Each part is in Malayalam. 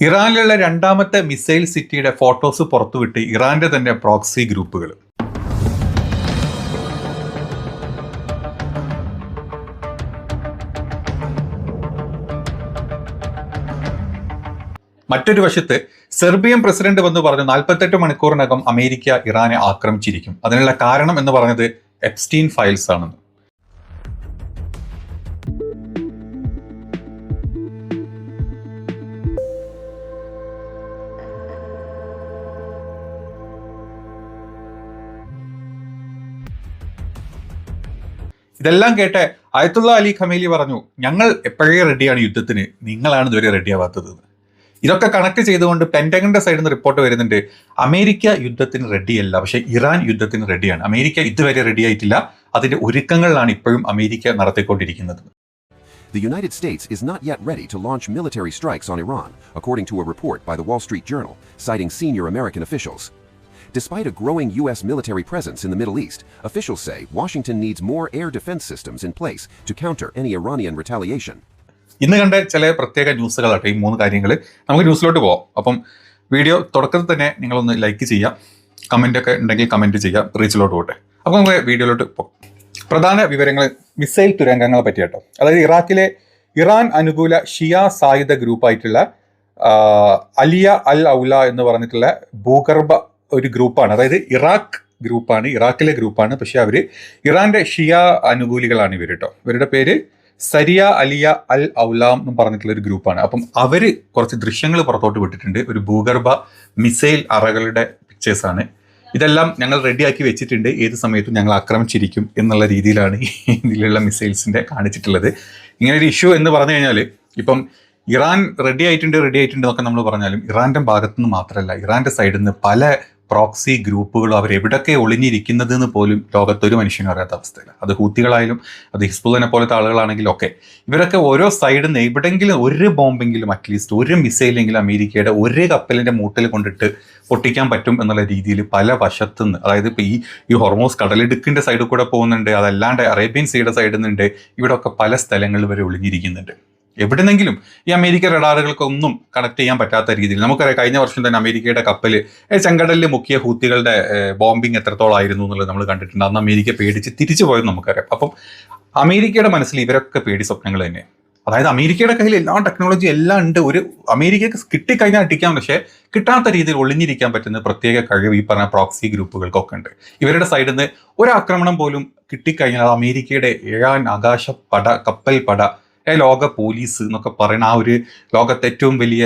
ഇറാനിലുള്ള രണ്ടാമത്തെ മിസൈൽ സിറ്റിയുടെ ഫോട്ടോസ് പുറത്തുവിട്ട് ഇറാന്റെ തന്നെ പ്രോക്സി ഗ്രൂപ്പുകൾ. മറ്റൊരു വശത്ത് സെർബിയൻ പ്രസിഡന്റ് വന്ന് പറഞ്ഞു 48 മണിക്കൂറിനകം അമേരിക്ക ഇറാനെ ആക്രമിച്ചിരിക്കും. അതിനുള്ള കാരണം എന്ന് പറഞ്ഞത് എപ്സ്റ്റീൻ ഫയൽസ് ആണെന്ന്. ഇതെല്ലാം കേട്ട് അയത്തുള്ള അലി ഖമേലി പറഞ്ഞു, ഞങ്ങൾ എപ്പോഴേ റെഡിയാണ് യുദ്ധത്തിന്, നിങ്ങളാണ് ഇതുവരെ റെഡിയാവാത്തത്. ഇതൊക്കെ കണക്ട് ചെയ്തുകൊണ്ട് പെന്റഗന്റെ സൈഡിൽ നിന്ന് റിപ്പോർട്ട് വരുന്നുണ്ട്, അമേരിക്ക യുദ്ധത്തിന് റെഡിയല്ല, പക്ഷേ ഇറാൻ യുദ്ധത്തിന് റെഡിയാണ്. അമേരിക്ക ഇതുവരെ റെഡിയായിട്ടില്ല, അതിന്റെ ഒരുക്കങ്ങളിലാണ് ഇപ്പോഴും അമേരിക്ക നടത്തിക്കൊണ്ടിരിക്കുന്നത്. The United States is not yet ready to launch military strikes on Iran, according to a report by the Wall Street Journal, citing senior American officials. Despite a growing U.S. military presence in the Middle East, officials say Washington needs more air defense systems in place to counter any Iranian retaliation. ഇന്ന് കണ്ട ചില പ്രത്യേക ന്യൂസുകളാട്ടെ ഈ 3 കാര്യങ്ങൾ. നമുക്ക് ന്യൂസിലോട്ട് പോകാം. അപ്പം വീഡിയോ തുടക്കത്തിൽ തന്നെ നിങ്ങളൊന്ന് ലൈക്ക് ചെയ്യാം, കമൻ്റ് ഒക്കെ ഉണ്ടെങ്കിൽ കമൻറ്റ് ചെയ്യാം, റീച്ചിലോട്ട് പോട്ടെ. അപ്പോൾ നമുക്ക് വീഡിയോയിലോട്ട് പോകാം. പ്രധാന വിവരങ്ങൾ മിസൈൽ തുരങ്കങ്ങളെ പറ്റി കേട്ടോ. അതായത് ഇറാഖിലെ ഇറാൻ അനുകൂല ഷിയ സായുധ ഗ്രൂപ്പായിട്ടുള്ള അലിയ അൽ ഔല എന്ന് പറഞ്ഞിട്ടുള്ള ഭൂഗർഭ ഒരു ഗ്രൂപ്പാണ്. അതായത് ഇറാഖ് ഗ്രൂപ്പാണ്, ഇറാഖിലെ ഗ്രൂപ്പാണ്. പക്ഷെ അവർ ഇറാന്റെ ഷിയ അനുകൂലികളാണ് ഇവർ കേട്ടോ. ഇവരുടെ പേര് സരിയ അലിയ അൽ ഔലാം എന്ന് പറഞ്ഞിട്ടുള്ള ഒരു ഗ്രൂപ്പാണ്. അപ്പം അവർ കുറച്ച് ദൃശ്യങ്ങൾ പുറത്തോട്ട് വിട്ടിട്ടുണ്ട്. ഒരു ഭൂഗർഭ മിസൈൽ അറകളുടെ പിക്ചേഴ്സാണ്. ഇതെല്ലാം ഞങ്ങൾ റെഡിയാക്കി വെച്ചിട്ടുണ്ട്, ഏത് സമയത്തും ഞങ്ങൾ ആക്രമിച്ചിരിക്കും എന്നുള്ള രീതിയിലാണ് ഇതിലുള്ള മിസൈൽസിന്റെ കാണിച്ചിട്ടുള്ളത്. ഇങ്ങനെ ഒരു ഇഷ്യൂ എന്ന് പറഞ്ഞു കഴിഞ്ഞാൽ ഇപ്പം ഇറാൻ റെഡി ആയിട്ടുണ്ട് എന്നൊക്കെ നമ്മൾ പറഞ്ഞാലും ഇറാന്റെ ഭാഗത്തുനിന്ന് മാത്രമല്ല, ഇറാന്റെ സൈഡിൽ നിന്ന് പല പ്രോക്സി ഗ്രൂപ്പുകളും അവരെവിടൊക്കെ ഒളിഞ്ഞിരിക്കുന്നത് എന്ന് പോലും ലോകത്തൊരു മനുഷ്യനും അറിയാത്ത അവസ്ഥയില്ല. അത് ഹൂത്തികളായാലും അത് ഹിസ്ബുള്ളിനെ പോലത്തെ ആളുകളാണെങ്കിലും ഒക്കെ ഇവരൊക്കെ ഓരോ സൈഡിൽ നിന്ന് എവിടെയെങ്കിലും ഒരു ബോംബെങ്കിലും അറ്റ്ലീസ്റ്റ് ഒരു മിസൈലെങ്കിലും അമേരിക്കയുടെ ഒരു കപ്പലിന്റെ മൂട്ടിൽ കൊണ്ടിട്ട് പൊട്ടിക്കാൻ പറ്റും എന്നുള്ള രീതിയിൽ പല വശത്തുനിന്ന്, അതായത് ഇപ്പോൾ ഈ ഹോർമോസ് കടലിടുക്കിന്റെ സൈഡിൽ കൂടെ പോകുന്നുണ്ട്, അതല്ലാണ്ട് അറേബ്യൻ സീയുടെ സൈഡിൽ നിന്നുണ്ട്, ഇവിടെയൊക്കെ പല സ്ഥലങ്ങളിൽ വരെ ഒളിഞ്ഞിരിക്കുന്നുണ്ട്. എവിടെന്നെങ്കിലും ഈ അമേരിക്ക റഡാറുകൾക്കൊന്നും കണക്ട് ചെയ്യാൻ പറ്റാത്ത രീതിയിൽ നമുക്കറിയാം. കഴിഞ്ഞ വർഷം തന്നെ അമേരിക്കയുടെ കപ്പൽ ചെങ്കടലിൽ മുക്കിയ ഹൂത്തികളുടെ ബോംബിങ് എത്രത്തോളം ആയിരുന്നു എന്നുള്ളത് നമ്മൾ കണ്ടിട്ടുണ്ട്. അന്ന് അമേരിക്ക പേടിച്ച് തിരിച്ചു പോയെന്ന് നമുക്കറിയാം. അപ്പം അമേരിക്കയുടെ മനസ്സിൽ ഇവരൊക്കെ പേടി സ്വപ്നങ്ങൾ തന്നെ. അതായത് അമേരിക്കയുടെ കയ്യിൽ എല്ലാ ടെക്നോളജി എല്ലാം ഉണ്ട്. ഒരു അമേരിക്കക്ക് കിട്ടിക്കഴിഞ്ഞാൽ അടിക്കാം, പക്ഷേ കിട്ടാത്ത രീതിയിൽ ഒളിഞ്ഞിരിക്കാൻ പറ്റുന്ന പ്രത്യേക കഴിവ് ഈ പറഞ്ഞ പ്രോക്സി ഗ്രൂപ്പുകൾക്കൊക്കെ ഉണ്ട്. ഇവരുടെ സൈഡിൽ നിന്ന് ഒരാക്രമണം പോലും കിട്ടിക്കഴിഞ്ഞാൽ അത് അമേരിക്കയുടെ 7 ആകാശപ്പട, കപ്പൽ പട, ലോക പോലീസ് എന്നൊക്കെ പറയുന്ന ആ ഒരു ലോകത്തെ ഏറ്റവും വലിയ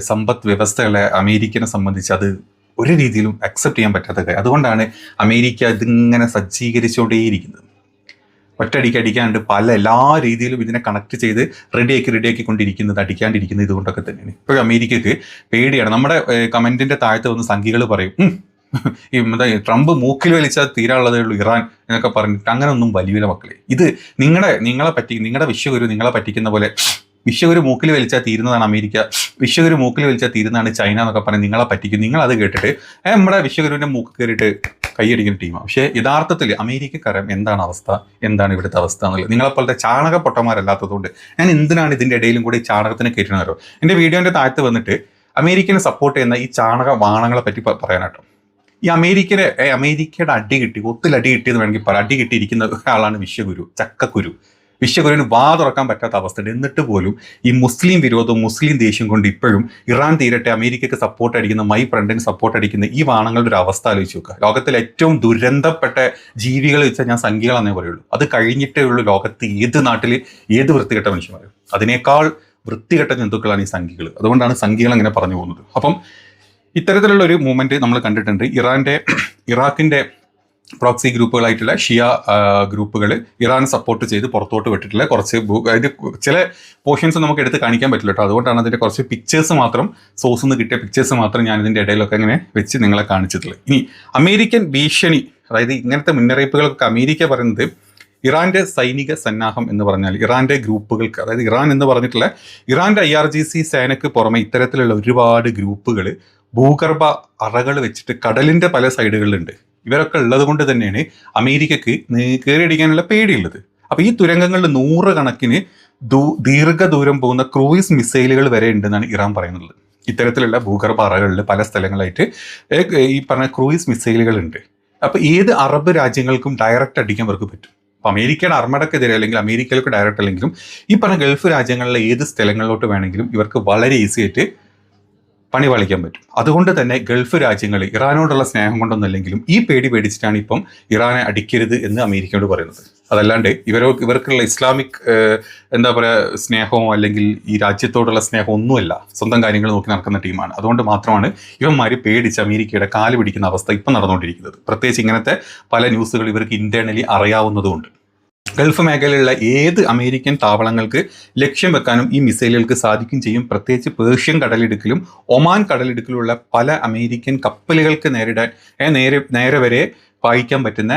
സമ്പദ് വ്യവസ്ഥകളെ അമേരിക്കനെ സംബന്ധിച്ച് അത് ഒരു രീതിയിലും അക്സെപ്റ്റ് ചെയ്യാൻ പറ്റാത്ത കാര്യം. അതുകൊണ്ടാണ് അമേരിക്ക ഇതിങ്ങനെ സജ്ജീകരിച്ചുകൊണ്ടേയിരിക്കുന്നത്. ഒറ്റയടിക്ക് അടിക്കാണ്ട് പല എല്ലാ രീതിയിലും ഇതിനെ കണക്ട് ചെയ്ത് റെഡിയാക്കി കൊണ്ടിരിക്കുന്നത്, അടിക്കാണ്ടിരിക്കുന്നത് ഇതുകൊണ്ടൊക്കെ തന്നെയാണ്. ഇപ്പോഴും അമേരിക്കക്ക് പേടിയാണ്. നമ്മുടെ കമന്റിന്റെ താഴത്ത് വന്ന് സംഘികൾ പറയും, ട്രംപ് മൂക്കിൽ വലിച്ചാൽ തീരാനുള്ളതേ ഉള്ളൂ ഇറാൻ എന്നൊക്കെ പറഞ്ഞിട്ട് അങ്ങനെ ഒന്നും വലിയ മക്കളെ. ഇത് നിങ്ങളുടെ വിശ്വഗുരു നിങ്ങളെ പറ്റിക്കുന്ന പോലെ വിശ്വഗുരു മൂക്കിൽ വലിച്ചാൽ തീരുന്നതാണ് അമേരിക്ക, വിശ്വഗുരു മൂക്കിൽ വലിച്ചാൽ തീരുന്നതാണ് ചൈന എന്നൊക്കെ പറഞ്ഞ് നിങ്ങളെ പറ്റിക്കും. നിങ്ങൾ അത് കേട്ടിട്ട് നമ്മുടെ വിശ്വഗുരുവിന്റെ മൂക്ക് കയറിയിട്ട് കൈയടിക്കുന്ന ടീമാണ്. പക്ഷേ യഥാർത്ഥത്തിൽ അമേരിക്കക്കാരൻ എന്താണ് അവസ്ഥ, എന്താണ് ഇവിടുത്തെ അവസ്ഥ എന്നുള്ളത് നിങ്ങളെപ്പോലത്തെ ചാണക പൊട്ടന്മാരല്ലാത്തതുകൊണ്ട് ഞാൻ എന്തിനാണ് ഇതിന്റെ ഇടയിലും കൂടി ചാണകത്തിന് കയറ്റുന്നതോ. എൻ്റെ വീഡിയോന്റെ താഴത്ത് വന്നിട്ട് അമേരിക്കനെ സപ്പോർട്ട് ചെയ്യുന്ന ഈ ചാണക വാണങ്ങളെ പറ്റി പറയാനാട്ടോ. ഈ അമേരിക്കയുടെ അടി കിട്ടി, ഒത്തിലടി കിട്ടിയെന്ന് വേണമെങ്കിൽ പറയാം. അടി കിട്ടിയിരിക്കുന്ന ആളാണ് വിശ്വഗുരു, ചക്കക്കുരു. വിശ്വഗുരുവിന് വാ തുറക്കാൻ പറ്റാത്ത അവസ്ഥയുണ്ട്. എന്നിട്ട് പോലും ഈ മുസ്ലിം വിരോധവും മുസ്ലിം ദേഷ്യം കൊണ്ട് ഇപ്പോഴും ഇറാൻ തീരട്ടെ, അമേരിക്കക്ക് സപ്പോർട്ട് അടിക്കുന്ന, മൈ ഫ്രണ്ടിന് സപ്പോർട്ട് അടിക്കുന്ന ഈ വാണങ്ങളുടെ ഒരു അവസ്ഥ ആലോചിച്ച് നോക്കുക. ലോകത്തിലെ ഏറ്റവും ദുരന്തപ്പെട്ട ജീവികൾ വെച്ചാൽ ഞാൻ സംഖ്യകളെന്നേ പറയുള്ളൂ. അത് കഴിഞ്ഞിട്ടേ ഉള്ളൂ ലോകത്ത് ഏത് നാട്ടിൽ ഏത് വൃത്തികെട്ട മനുഷ്യന്മാരും. അതിനേക്കാൾ വൃത്തികെട്ട ജന്തുക്കളാണ് ഈ സംഖ്യകൾ. അതുകൊണ്ടാണ് സംഖ്യകൾ അങ്ങനെ പറഞ്ഞു പോകുന്നത്. അപ്പം ഇത്തരത്തിലുള്ള ഒരു മൂവ്മെന്റ് നമ്മൾ കണ്ടിട്ടുണ്ട്. ഇറാഖിന്റെ പ്രോക്സി ഗ്രൂപ്പുകളായിട്ടുള്ള ഷിയ ഗ്രൂപ്പുകൾ ഇറാൻ സപ്പോർട്ട് ചെയ്ത് പുറത്തോട്ട് വിട്ടിട്ടുള്ള കുറച്ച് അതിന്റെ ചില പോർഷൻസ് നമുക്ക് എടുത്ത് കാണിക്കാൻ പറ്റില്ല കേട്ടോ. അതുകൊണ്ടാണ് അതിന്റെ കുറച്ച് പിക്ചേഴ്സ് മാത്രം, സോഴ്സിൽ നിന്ന് കിട്ടിയ പിക്ചേഴ്സ് മാത്രം ഞാൻ ഇതിന്റെ ഇടയിലൊക്കെ ഇങ്ങനെ വെച്ച് നിങ്ങളെ കാണിച്ചിട്ടുള്ളത്. ഇനി അമേരിക്കൻ ഭീഷണി, അതായത് ഇങ്ങനത്തെ മുന്നറിയിപ്പുകളൊക്കെ അമേരിക്ക പറയുന്നത് ഇറാന്റെ സൈനിക സന്നാഹം എന്ന് പറഞ്ഞാൽ ഇറാന്റെ ഗ്രൂപ്പുകൾക്ക്, അതായത് ഇറാൻ എന്ന് പറഞ്ഞിട്ടുള്ള ഇറാന്റെ IRGC സേനയ്ക്ക് പുറമെ ഇത്തരത്തിലുള്ള ഒരുപാട് ഗ്രൂപ്പുകൾ ഭൂഗർഭ അറകൾ വെച്ചിട്ട് കടലിന്റെ പല സൈഡുകളിലുണ്ട്. ഇവരൊക്കെ ഉള്ളത് കൊണ്ട് തന്നെയാണ് അമേരിക്കക്ക് കയറിയടിക്കാനുള്ള പേടിയുള്ളത്. അപ്പൊ ഈ തുരങ്കങ്ങളിൽ 100 കണക്കിന് ദീർഘദൂരം പോകുന്ന ക്രൂയിസ് മിസൈലുകൾ വരെ ഉണ്ടെന്നാണ് ഇറാൻ പറയുന്നത്. ഇത്തരത്തിലുള്ള ഭൂഗർഭ അറകളിൽ പല സ്ഥലങ്ങളായിട്ട് ഈ പറഞ്ഞ ക്രൂയിസ് മിസൈലുകളുണ്ട്. അപ്പോൾ ഏത് അറബ് രാജ്യങ്ങൾക്കും ഡയറക്റ്റ് അടിക്കാൻ അവർക്ക് പറ്റും. അപ്പോൾ അമേരിക്കയുടെ അർമ്മടക്കെതിരെ അല്ലെങ്കിൽ അമേരിക്കയിലേക്ക് ഡയറക്റ്റ് അല്ലെങ്കിലും ഈ പറഞ്ഞ ഗൾഫ് രാജ്യങ്ങളിലെ ഏത് സ്ഥലങ്ങളിലോട്ട് വേണമെങ്കിലും ഇവർക്ക് വളരെ ഈസി ആയിട്ട് പണി പാളിക്കാൻ പറ്റും. അതുകൊണ്ട് തന്നെ ഗൾഫ് രാജ്യങ്ങൾ ഇറാനോടുള്ള സ്നേഹം കൊണ്ടൊന്നല്ലെങ്കിലും ഈ പേടി പേടിച്ചിട്ടാണ് ഇപ്പം ഇറാനെ അടിക്കരുത് എന്ന് അമേരിക്കയോട് പറയുന്നത്. അതല്ലാണ്ട് ഇവർക്കുള്ള ഇസ്ലാമിക് എന്താ പറയുക സ്നേഹമോ അല്ലെങ്കിൽ ഈ രാജ്യത്തോടുള്ള സ്നേഹം ഒന്നുമല്ല, സ്വന്തം കാര്യങ്ങൾ നോക്കി നടക്കുന്ന ടീമാണ്. അതുകൊണ്ട് മാത്രമാണ് ഇവന്മാർ പേടിച്ച് അമേരിക്കയുടെ കാല് പിടിക്കുന്ന അവസ്ഥ ഇപ്പം നടന്നുകൊണ്ടിരിക്കുന്നത്. പ്രത്യേകിച്ച് ഇങ്ങനത്തെ പല ന്യൂസുകൾ ഇവർക്ക് ഇന്റേണലി അറിയാവുന്നതുകൊണ്ട് ഗൾഫ് മേഖലയിലുള്ള ഏത് അമേരിക്കൻ താവളങ്ങൾക്ക് ലക്ഷ്യം വെക്കാനും ഈ മിസൈലുകൾക്ക് സാധിക്കും ചെയ്യും. പ്രത്യേകിച്ച് പേർഷ്യൻ കടലിടുക്കിലും ഒമാൻ കടലിടുക്കിലുള്ള പല അമേരിക്കൻ കപ്പലുകൾക്ക് നേരെ വരെ പായിക്കാൻ പറ്റുന്ന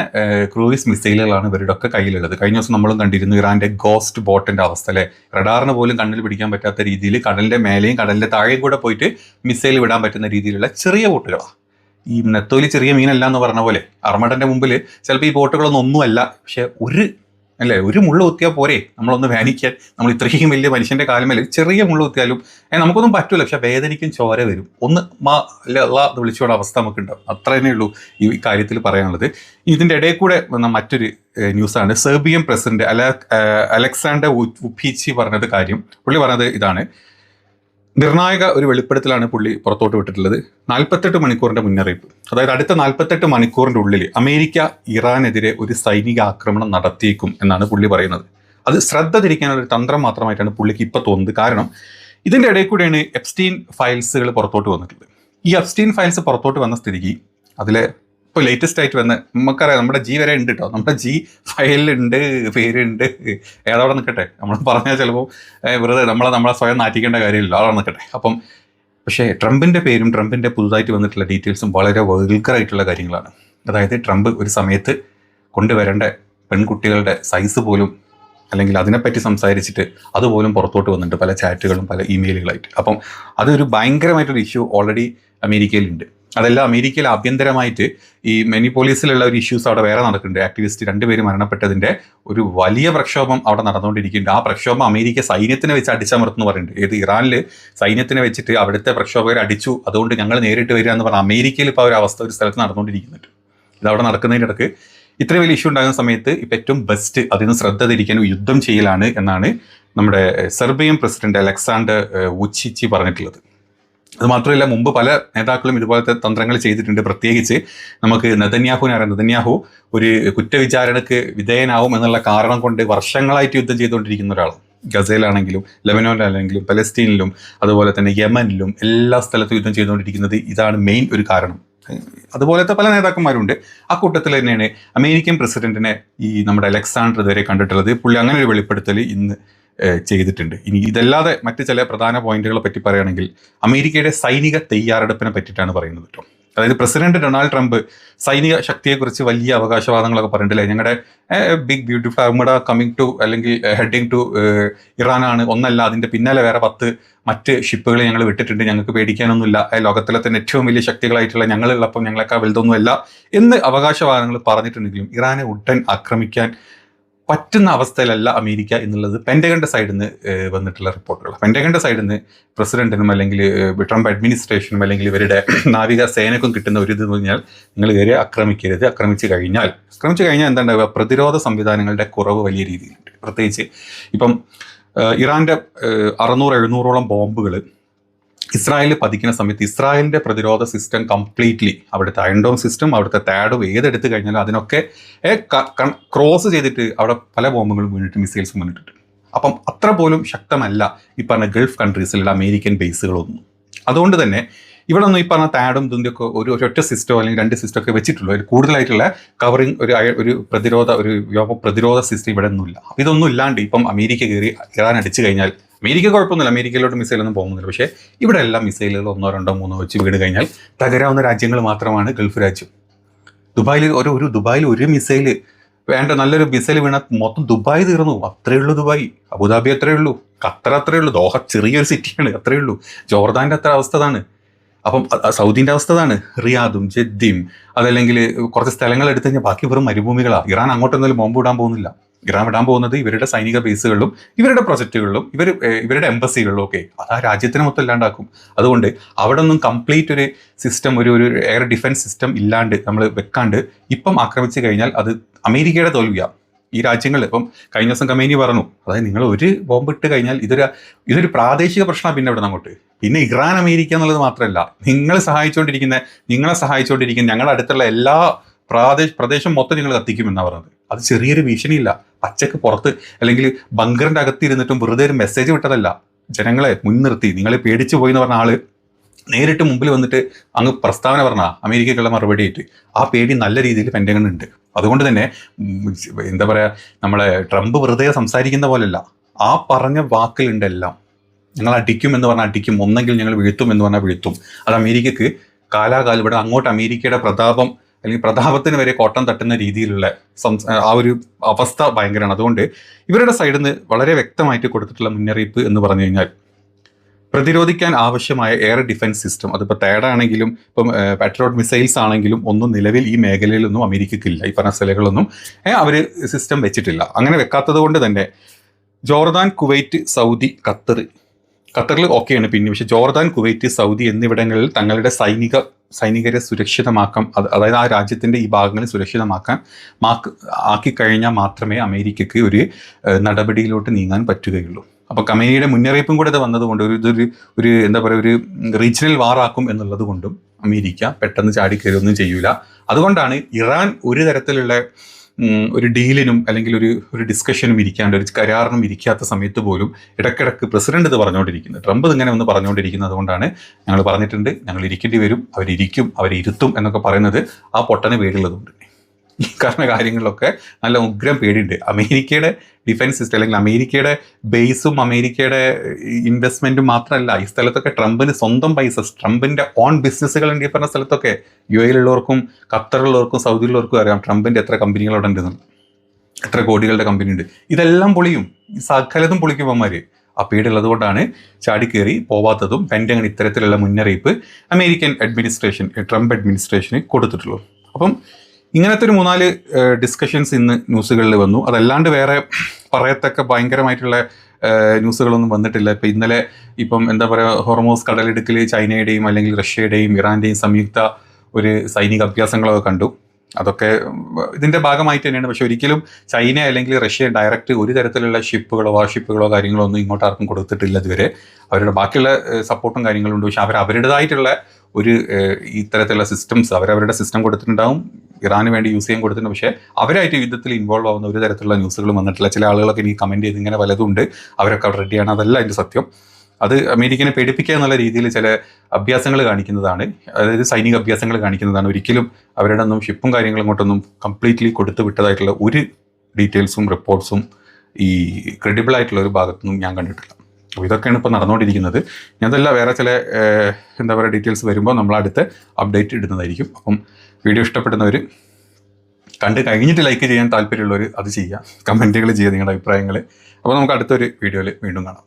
ക്രൂയിസ് മിസൈലുകളാണ് ഇവരുടെ ഒക്കെ കയ്യിലുള്ളത്. കഴിഞ്ഞ ദിവസം നമ്മളും കണ്ടിരുന്നു ഇറാന്റെ ഗോസ്റ്റ് ബോട്ടിന്റെ അവസ്ഥ അല്ലെ. റഡാറിന് പോലും കണ്ണിൽ പിടിക്കാൻ പറ്റാത്ത രീതിയിൽ കടലിന്റെ മേലെയും കടലിന്റെ താഴെയും കൂടെ പോയിട്ട് മിസൈൽ വിടാൻ പറ്റുന്ന രീതിയിലുള്ള ചെറിയ ബോട്ടുകളാണ്. ഈ നെത്തോലി ചെറിയ മീനല്ല എന്ന് പറഞ്ഞ പോലെ അർമഡന്റെ മുമ്പിൽ ചിലപ്പോൾ ഈ ബോട്ടുകളൊന്നും ഒന്നുമല്ല. പക്ഷെ ഒരു മുള്ളു കുത്തിയാൽ പോരെ നമ്മളൊന്ന് വേനിക്കാൻ. നമ്മൾ ഇത്രയും വലിയ മനുഷ്യന്റെ കാലമേൽ ചെറിയ മുള്ളു കുത്തിയാലും നമുക്കൊന്നും പറ്റൂല. പക്ഷെ വേദനിക്കും, ചോര വരും. ഒന്ന് അത് വിളിച്ചോടെ അവസ്ഥ നമുക്കുണ്ടാവും. അത്ര തന്നെ ഉള്ളൂ ഈ കാര്യത്തിൽ പറയാനുള്ളത്. ഇതിന്റെ ഇടയിൽ കൂടെ വന്ന മറ്റൊരു ന്യൂസാണ് സെർബിയൻ പ്രസിഡന്റ് അലക്സാണ്ടർ വുച്ചിച്ച് പറഞ്ഞത് കാര്യം. പുള്ളി പറഞ്ഞത് ഇതാണ്: നിർണായക ഒരു വെളിപ്പെടുത്തലാണ് പുള്ളി പുറത്തോട്ട് വിട്ടിട്ടുള്ളത്. 48 മണിക്കൂറിന്റെ മുന്നറിയിപ്പ്. അതായത് അടുത്ത 48 മണിക്കൂറിന്റെ ഉള്ളിൽ അമേരിക്ക ഇറാനെതിരെ ഒരു സൈനിക ആക്രമണം നടത്തിയേക്കും എന്നാണ് പുള്ളി പറയുന്നത്. അത് ശ്രദ്ധ തിരിക്കാനുള്ള ഒരു തന്ത്രം മാത്രമായിട്ടാണ് പുള്ളിക്ക് ഇപ്പം തോന്നുന്നത്. കാരണം ഇതിന്റെ ഇടയിൽ കൂടെയാണ് എപ്സ്റ്റീൻ ഫയൽസുകൾ പുറത്തോട്ട് വന്നിട്ടുള്ളത്. ഈ എപ്സ്റ്റീൻ ഫയൽസ് പുറത്തോട്ട് വന്ന സ്ഥിതിക്ക് അതിലെ ഇപ്പോൾ ലേറ്റസ്റ്റ് ആയിട്ട് വന്ന് നമുക്കറിയാം, നമ്മുടെ ജി വരെ ഉണ്ട് കേട്ടോ. നമ്മുടെ ജി ഫയലിലുണ്ട്, പേരുണ്ട്. ഏതവിടെ നിൽക്കട്ടെ, നമ്മൾ പറഞ്ഞാൽ ചിലപ്പോൾ വെറുതെ നമ്മളെ സ്വയം നാറ്റിക്കേണ്ട കാര്യമില്ല, അവിടെ നിൽക്കട്ടെ. അപ്പം പക്ഷേ ട്രംപിൻ്റെ പേരും ട്രംപിൻ്റെ പുതുതായിട്ട് വന്നിട്ടുള്ള ഡീറ്റെയിൽസും വളരെ വൾഗറായിട്ടുള്ള കാര്യങ്ങളാണ്. അതായത് ട്രംപ് ഒരു സമയത്ത് കൊണ്ടുവരേണ്ട പെൺകുട്ടികളുടെ സൈസ് പോലും അല്ലെങ്കിൽ അതിനെപ്പറ്റി സംസാരിച്ചിട്ട് അതുപോലും പുറത്തോട്ട് വന്നിട്ടുണ്ട്, പല ചാറ്റുകളും പല ഇമെയിലുകളായിട്ട്. അപ്പം അതൊരു ഭയങ്കരമായിട്ടൊരു ഇഷ്യൂ ഓൾറെഡി അമേരിക്കയിലുണ്ട്. അതെല്ലാം അമേരിക്കയിൽ ആഭ്യന്തരമായിട്ട് ഈ മെനിപോളിസിലുള്ള ഒരു ഇഷ്യൂസ് അവിടെ വേറെ നടക്കുന്നുണ്ട്. ആക്ടിവിസ്റ്റ് 2 പേര് മരണപ്പെട്ടതിൻ്റെ ഒരു വലിയ പ്രക്ഷോഭം അവിടെ നടന്നുകൊണ്ടിരിക്കുന്നുണ്ട്. ആ പ്രക്ഷോഭം അമേരിക്ക സൈന്യത്തിനെ വെച്ച് അടിച്ചമർത്തുന്നു പറയുന്നുണ്ട്. ഏത് ഇറാനിൽ സൈന്യത്തിനെ വെച്ചിട്ട് അവിടുത്തെ പ്രക്ഷോഭകർ അടിച്ചു, അതുകൊണ്ട് ഞങ്ങൾ നേരിട്ട് വരിക എന്ന് പറഞ്ഞാൽ അമേരിക്കയിൽ ഇപ്പോൾ ഒരു അവസ്ഥ ഒരു സ്ഥലത്ത് നടന്നുകൊണ്ടിരിക്കുന്നുണ്ട്. ഇതവിടെ നടക്കുന്നതിൻ്റെ ഇടയ്ക്ക് ഇത്രയും വലിയ ഇഷ്യൂ ഉണ്ടാകുന്ന സമയത്ത് ഇപ്പം ഏറ്റവും ബെസ്റ്റ് അതിന് ശ്രദ്ധ തിരിക്കാനും യുദ്ധം ചെയ്യലാണ് എന്നാണ് നമ്മുടെ സെർബിയൻ പ്രസിഡന്റ് അലക്സാണ്ടർ വുച്ചിച്ച് പറഞ്ഞിട്ടുള്ളത്. അത് മാത്രമല്ല, മുമ്പ് പല നേതാക്കളും ഇതുപോലത്തെ തന്ത്രങ്ങൾ ചെയ്തിട്ടുണ്ട്. പ്രത്യേകിച്ച് നമുക്ക് നെതന്യാഹു ഒരു കുറ്റവിചാരണക്ക് വിധേയനാവും എന്നുള്ള കാരണം കൊണ്ട് വർഷങ്ങളായിട്ട് യുദ്ധം ചെയ്തുകൊണ്ടിരിക്കുന്ന ഒരാളാണ്. ഗസയിലാണെങ്കിലും ലെബനോനിലാണെങ്കിലും പലസ്തീനിലും അതുപോലെ തന്നെ യമനിലും എല്ലാ സ്ഥലത്തും യുദ്ധം ചെയ്തുകൊണ്ടിരിക്കുന്നത് ഇതാണ് മെയിൻ ഒരു കാരണം. അതുപോലത്തെ പല നേതാക്കന്മാരുണ്ട്. ആ കൂട്ടത്തിൽ തന്നെയാണ് അമേരിക്കൻ പ്രസിഡന്റിനെ ഈ നമ്മുടെ അലക്സാണ്ടർ ഇതുവരെ കണ്ടിട്ടുള്ളത്. പുള്ളി അങ്ങനെ ഒരു വെളിപ്പെടുത്തൽ ഇന്ന് ചെയ്തിട്ടുണ്ട്. ഇനി ഇതല്ലാതെ മറ്റ് ചില പ്രധാന പോയിന്റുകളെ പറ്റി പറയുകയാണെങ്കിൽ അമേരിക്കയുടെ സൈനിക തയ്യാറെടുപ്പിനെ പറ്റിയിട്ടാണ് പറയുന്നത് കേട്ടോ. അതായത് പ്രസിഡന്റ് ഡൊണാൾഡ് ട്രംപ് സൈനിക ശക്തിയെക്കുറിച്ച് വലിയ അവകാശവാദങ്ങളൊക്കെ പറഞ്ഞിട്ടില്ലേ. ഞങ്ങളുടെ ബിഗ് ബ്യൂട്ടിഫുൾ ആർമഡ കമ്മിങ് ടു അല്ലെങ്കിൽ ഹെഡിങ് ടു ഇറാനാണ്, ഒന്നല്ല അതിൻ്റെ പിന്നാലെ വേറെ 10 മറ്റ് ഷിപ്പുകൾ ഞങ്ങൾ വിട്ടിട്ടുണ്ട്, ഞങ്ങൾക്ക് പേടിക്കാനൊന്നുമില്ല, ലോകത്തിലെ തന്നെ ഏറ്റവും വലിയ ശക്തികളായിട്ടുള്ള ഞങ്ങളുള്ളപ്പം ഞങ്ങളെക്കാൾ വലുതൊന്നുമല്ല എന്ന് അവകാശവാദങ്ങൾ പറഞ്ഞിട്ടുണ്ടെങ്കിലും ഇറാനെ ഉടൻ ആക്രമിക്കാൻ പറ്റുന്ന അവസ്ഥയിലല്ല അമേരിക്ക എന്നുള്ളത് പെൻറ്റഗന്റെ സൈഡിൽ നിന്ന് വന്നിട്ടുള്ള റിപ്പോർട്ടുകൾ. പെൻറ്റഗന്റെ സൈഡിൽ നിന്ന് പ്രസിഡന്റിനും അല്ലെങ്കിൽ ട്രംപ് അഡ്മിനിസ്ട്രേഷനും അല്ലെങ്കിൽ ഇവരുടെ നാവിക സേനക്കും കിട്ടുന്ന ഒരു ഇതെന്ന് പറഞ്ഞാൽ നിങ്ങൾ ഇവരെ ആക്രമിക്കരുത്, ആക്രമിച്ചു കഴിഞ്ഞാൽ എന്താണ്ടാവുക, പ്രതിരോധ സംവിധാനങ്ങളുടെ കുറവ് വലിയ രീതിയിലുണ്ട്. പ്രത്യേകിച്ച് ഇപ്പം ഇറാന്റെ 600-700ഓളം ബോംബുകൾ ഇസ്രായേലിൽ പതിക്കുന്ന സമയത്ത് ഇസ്രായേലിൻ്റെ പ്രതിരോധ സിസ്റ്റം കംപ്ലീറ്റ്ലി അവിടുത്തെ അയൺഡോം സിസ്റ്റം അവിടുത്തെ താഡും ഏതെടുത്ത് കഴിഞ്ഞാലും അതിനൊക്കെ ക്രോസ് ചെയ്തിട്ട് അവിടെ പല ബോംബുകളും വീണിട്ട് മിസൈൽസും വീണിട്ടുണ്ട്. അപ്പം അത്ര പോലും ശക്തമല്ല ഈ പറഞ്ഞ ഗൾഫ് കൺട്രീസിലുള്ള അമേരിക്കൻ ബേസുകളൊന്നും. അതുകൊണ്ട് തന്നെ ഇവിടെ ഒന്നും ഈ പറഞ്ഞ താഡും ഇതിൻ്റെയൊക്കെ ഒരൊറ്റ സിസ്റ്റോ അല്ലെങ്കിൽ 2 സിസ്റ്റോ ഒക്കെ വെച്ചിട്ടുള്ളൂ. ഒരു കൂടുതലായിട്ടുള്ള കവറിങ് ഒരു വ്യോമ പ്രതിരോധ സിസ്റ്റം ഇവിടെ ഒന്നുമില്ല. അപ്പം ഇതൊന്നും ഇല്ലാണ്ട് ഇപ്പം അമേരിക്ക കയറി ഇറാൻ അടിച്ചു കഴിഞ്ഞാൽ അമേരിക്ക കുഴപ്പമൊന്നുമില്ല, അമേരിക്കയിലോട്ട് മിസൈലൊന്നും പോകുന്നില്ല. പക്ഷേ ഇവിടെ എല്ലാം മിസൈലുകൾ 1, 2, 3 വെച്ച് വീണ് കഴിഞ്ഞാൽ തകരാവുന്ന രാജ്യങ്ങൾ മാത്രമാണ് ഗൾഫ് രാജ്യം. ദുബായിൽ ഒരു മിസൈല് വേണ്ട, നല്ലൊരു മിസൈൽ വീണ മൊത്തം ദുബായ് തീർന്നു. അത്രയേ ഉള്ളൂ ദുബായ്. അബുദാബി അത്രയേ ഉള്ളൂ. ഖത്തർ അത്രയേ ഉള്ളൂ. ദോഹ ചെറിയൊരു സിറ്റിയാണ്, അത്രയേ ഉള്ളൂ. ജോർദാൻ്റെ അത്ര അവസ്ഥ അതാണ്. അപ്പം സൗദിൻ്റെ അവസ്ഥ അതാണ്. റിയാദും ജദ്ദയും അതല്ലെങ്കിൽ കുറച്ച് സ്ഥലങ്ങൾ എടുത്തു കഴിഞ്ഞാൽ ബാക്കി വെറും മരുഭൂമികളാണ്. ഇറാൻ അങ്ങോട്ടൊന്നും ബോംബ് ഇടാൻ പോകുന്നില്ല. ഇറാൻ വിടാൻ പോകുന്നത് ഇവരുടെ സൈനിക ബേസുകളിലും ഇവരുടെ പ്രൊജക്റ്റുകളിലും ഇവരുടെ എംബസികളിലും ഒക്കെ അത് ആ രാജ്യത്തിന് മൊത്തം ഇല്ലാണ്ടാക്കും. അതുകൊണ്ട് അവിടെ ഒന്നും കംപ്ലീറ്റ് ഒരു സിസ്റ്റം, ഒരു എയർ ഡിഫൻസ് സിസ്റ്റം ഇല്ലാണ്ട് നമ്മൾ വെക്കാണ്ട് ഇപ്പം ആക്രമിച്ചു കഴിഞ്ഞാൽ അത് അമേരിക്കയുടെ തോൽവിയാണ്. ഈ രാജ്യങ്ങൾ ഇപ്പം കഴിഞ്ഞ ദിവസം കമേനി പറഞ്ഞു, അതായത് നിങ്ങൾ ഒരു ബോംബ് ഇട്ട് കഴിഞ്ഞാൽ ഇതൊരു പ്രാദേശിക പ്രശ്നമാണ്. പിന്നെ ഇവിടെ അങ്ങോട്ട് പിന്നെ ഇറാൻ അമേരിക്ക എന്നുള്ളത് മാത്രമല്ല, നിങ്ങളെ സഹായിച്ചുകൊണ്ടിരിക്കുന്ന ഞങ്ങളുടെ അടുത്തുള്ള എല്ലാ പ്രദേശം മൊത്തം നിങ്ങൾ കത്തിക്കുമെന്നാണ് പറഞ്ഞത്. അത് ചെറിയൊരു ഭീഷണിയില്ല, പച്ചക്ക് പുറത്ത് അല്ലെങ്കിൽ ബങ്കറിന്റെ അകത്ത് ഇരുന്നിട്ടും വെറുതെ ഒരു മെസ്സേജ് വിട്ടതല്ല. ജനങ്ങളെ മുൻനിർത്തി നിങ്ങൾ പേടിച്ചു പോയി എന്ന് പറഞ്ഞ ആള് നേരിട്ട് മുമ്പിൽ വന്നിട്ട് അങ്ങ് പ്രസ്താവന പറഞ്ഞ അമേരിക്കയ്ക്കുള്ള മറുപടി ആയിട്ട് ആ പേടി നല്ല രീതിയിൽ പെൻറ്റഗൺ ഉണ്ട്. അതുകൊണ്ട് തന്നെ എന്താ പറയുക, നമ്മളെ ട്രംപ് വെറുതെ സംസാരിക്കുന്ന പോലെയല്ല, ആ പറഞ്ഞ വാക്കിലുണ്ട് എല്ലാം. ഞങ്ങൾ അടിക്കും എന്ന് പറഞ്ഞാൽ അടിക്കും, ഒന്നെങ്കിൽ ഞങ്ങൾ വീഴ്ത്തും എന്ന് പറഞ്ഞാൽ വീഴ്ത്തും. അത് അമേരിക്കക്ക് കാലാകാലം ഇവിടെ അങ്ങോട്ട് അമേരിക്കയുടെ അല്ലെങ്കിൽ പ്രതാപത്തിന് വരെ കോട്ടം തട്ടുന്ന രീതിയിലുള്ള ആ ഒരു അവസ്ഥ ഭയങ്കരമാണ്. അതുകൊണ്ട് ഇവരുടെ സൈഡിൽ നിന്ന് വളരെ വ്യക്തമായിട്ട് കൊടുത്തിട്ടുള്ള മുന്നറിയിപ്പ് എന്ന് പറഞ്ഞു കഴിഞ്ഞാൽ പ്രതിരോധിക്കാൻ ആവശ്യമായ എയർ ഡിഫൻസ് സിസ്റ്റം, അതിപ്പോൾ തേടാണെങ്കിലും ഇപ്പം പാട്രിയോട്ട് മിസൈൽസ് ആണെങ്കിലും ഒന്നും നിലവിൽ ഈ മേഖലയിലൊന്നും അമേരിക്കയ്ക്കില്ല. ഈ പറഞ്ഞ സ്ഥലങ്ങളൊന്നും അവർ സിസ്റ്റം വെച്ചിട്ടില്ല. അങ്ങനെ വെക്കാത്തത് കൊണ്ട് തന്നെ ജോർദാൻ, കുവൈറ്റ്, സൗദി, ഖത്തറിൽ ഓക്കെയാണ് പിന്നെ, പക്ഷേ ജോർദാൻ, കുവൈറ്റ്, സൗദി എന്നിവിടങ്ങളിൽ തങ്ങളുടെ സൈനികരെ സുരക്ഷിതമാക്കാം, അതായത് ആ രാജ്യത്തിൻ്റെ ഈ ഭാഗങ്ങളിൽ ആക്കിക്കഴിഞ്ഞാൽ മാത്രമേ അമേരിക്കയ്ക്ക് ഒരു നടപടിയിലോട്ട് നീങ്ങാൻ പറ്റുകയുള്ളൂ. അപ്പോൾ കമേനിയുടെ മുന്നറിയിപ്പും കൂടെ ഇത് വന്നതുകൊണ്ട് ഒരു എന്താ പറയുക, ഒരു റീജിയണൽ വാറാക്കും എന്നുള്ളത് കൊണ്ടും അമേരിക്ക പെട്ടെന്ന് ചാടിക്കയറൊന്നും ചെയ്യൂല. അതുകൊണ്ടാണ് ഇറാൻ ഒരു തരത്തിലുള്ള ഒരു ഡീലിനും അല്ലെങ്കിൽ ഒരു ഡിസ്കഷനും ഇരിക്കാണ്ട്, ഒരു കരാറിനും ഇരിക്കാത്ത സമയത്ത് പോലും ഇടയ്ക്കിടയ്ക്ക് പ്രസിഡന്റ് ഇത് പറഞ്ഞുകൊണ്ടിരിക്കുന്നത്, ട്രംപ് ഇങ്ങനെ ഒന്ന് പറഞ്ഞുകൊണ്ടിരിക്കുന്നത്. അതുകൊണ്ടാണ് ഞങ്ങൾ പറഞ്ഞിട്ടുണ്ട്, ഞങ്ങൾ ഇരിക്കേണ്ടി വരും, അവരിരുത്തും എന്നൊക്കെ പറയുന്നത് ആ പൊട്ടന് പേടിയുള്ളതുകൊണ്ട്. ഈ കാരണ കാര്യങ്ങളിലൊക്കെ നല്ല ഉഗ്രം പേടിയുണ്ട്. അമേരിക്കയുടെ ഡിഫൻസ് സിസ്റ്റം അല്ലെങ്കിൽ അമേരിക്കയുടെ ബേസും അമേരിക്കയുടെ ഇൻവെസ്റ്റ്മെന്റും മാത്രമല്ല, ഈ സ്ഥലത്തൊക്കെ ട്രംപിന് സ്വന്തം പൈസ, ട്രംപിന്റെ ഓൺ ബിസിനസ്സുകളുണ്ട്. ഈ പറഞ്ഞ സ്ഥലത്തൊക്കെ UAE-ലുള്ളവർക്കും ഖത്തറിലുള്ളവർക്കും സൗദിയിലുള്ളവർക്കും അറിയാം ട്രംപിന്റെ എത്ര കമ്പനികൾ അവിടെ ഉണ്ടെന്ന്, എത്ര കോടികളുടെ കമ്പനി ഉണ്ട്. ഇതെല്ലാം പൊളിയും, സകലതും പൊളിക്കും അവന്മാര്. ആ പേടിയുള്ളത് കൊണ്ടാണ് ചാടിക്കേറി പോവാത്തതും പെൻറ്റഗൺ ഇത്തരത്തിലുള്ള മുന്നറിയിപ്പ് അമേരിക്കൻ അഡ്മിനിസ്ട്രേഷൻ, ട്രംപ് അഡ്മിനിസ്ട്രേഷന് കൊടുത്തിട്ടുള്ളൂ. അപ്പം ഇങ്ങനത്തെ ഒരു 3-4 ഡിസ്കഷൻസ് ഇന്ന് ന്യൂസുകളിൽ വന്നു. അതല്ലാണ്ട് വേറെ പറയത്തക്ക ഭയങ്കരമായിട്ടുള്ള ന്യൂസുകളൊന്നും വന്നിട്ടില്ല. ഇപ്പം എന്താ പറയുക, ഹോർമോസ് കടലിടുക്കിൽ ചൈനയുടെയും അല്ലെങ്കിൽ റഷ്യയുടെയും ഇറാൻ്റെയും സംയുക്ത ഒരു സൈനിക അഭ്യാസങ്ങളൊക്കെ കണ്ടു. അതൊക്കെ ഇതിൻ്റെ ഭാഗമായിട്ട് തന്നെയാണ്. പക്ഷെ ഒരിക്കലും ചൈന അല്ലെങ്കിൽ റഷ്യ ഡയറക്റ്റ് ഒരു തരത്തിലുള്ള വാർഷിപ്പുകളോ കാര്യങ്ങളോ ഒന്നും ഇങ്ങോട്ട് ആർക്കും കൊടുത്തിട്ടില്ല ഇതുവരെ. അവരുടെ ബാക്കിയുള്ള സപ്പോർട്ടും കാര്യങ്ങളും ഉണ്ട്. പക്ഷെ അവരുടേതായിട്ടുള്ള ഒരു ഇത്തരത്തിലുള്ള സിസ്റ്റംസ് അവരവരുടെ സിസ്റ്റം കൊടുത്തിട്ടുണ്ടാവും, ഇറാന് വേണ്ടി യൂസ് ചെയ്യാൻ കൊടുത്തിട്ടുണ്ട്. പക്ഷേ അവരായിട്ട് യുദ്ധത്തിൽ ഇൻവോൾവ് ആവുന്ന ഒരു തരത്തിലുള്ള ന്യൂസുകളും വന്നിട്ടില്ല. ചില ആളുകളൊക്കെ എനിക്ക് കമൻറ്റ് ചെയ്ത് ഇങ്ങനെ പലതുണ്ട്, അവരൊക്കെ അവിടെ റെഡിയാണ്. അതല്ല അതിൻ്റെ സത്യം. അത് അമേരിക്കനെ പേടിപ്പിക്കുക എന്നുള്ള രീതിയിൽ ചില അഭ്യാസങ്ങൾ കാണിക്കുന്നതാണ്, അതായത് സൈനിക അഭ്യാസങ്ങൾ കാണിക്കുന്നതാണ്. ഒരിക്കലും അവരുടെ ഒന്നും ഷിപ്പും കാര്യങ്ങളും കൊണ്ടൊന്നും കംപ്ലീറ്റ്ലി കൊടുത്തു വിട്ടതായിട്ടുള്ള ഒരു ഡീറ്റെയിൽസും റിപ്പോർട്ട്സും ഈ ക്രെഡിബിൾ ആയിട്ടുള്ള ഒരു ഭാഗത്തൊന്നും ഞാൻ കണ്ടിട്ടില്ല. അപ്പോൾ ഇതൊക്കെയാണ് ഇപ്പോൾ നടന്നുകൊണ്ടിരിക്കുന്നത്. ഞാനതല്ല, വേറെ ചില എന്താ പറയുക ഡീറ്റെയിൽസ് വരുമ്പോൾ നമ്മൾ അടുത്ത അപ്ഡേറ്റ് ഇടുന്നതായിരിക്കും. അപ്പം വീഡിയോ ഇഷ്ടപ്പെടുന്നവർ, കണ്ട് കഴിഞ്ഞിട്ട് ലൈക്ക് ചെയ്യാൻ താല്പര്യമുള്ളവർ അത് ചെയ്യുക, കമൻറ്റുകൾ ചെയ്യുക നിങ്ങളുടെ അഭിപ്രായങ്ങൾ. അപ്പോൾ നമുക്ക് അടുത്തൊരു വീഡിയോയിൽ വീണ്ടും കാണാം.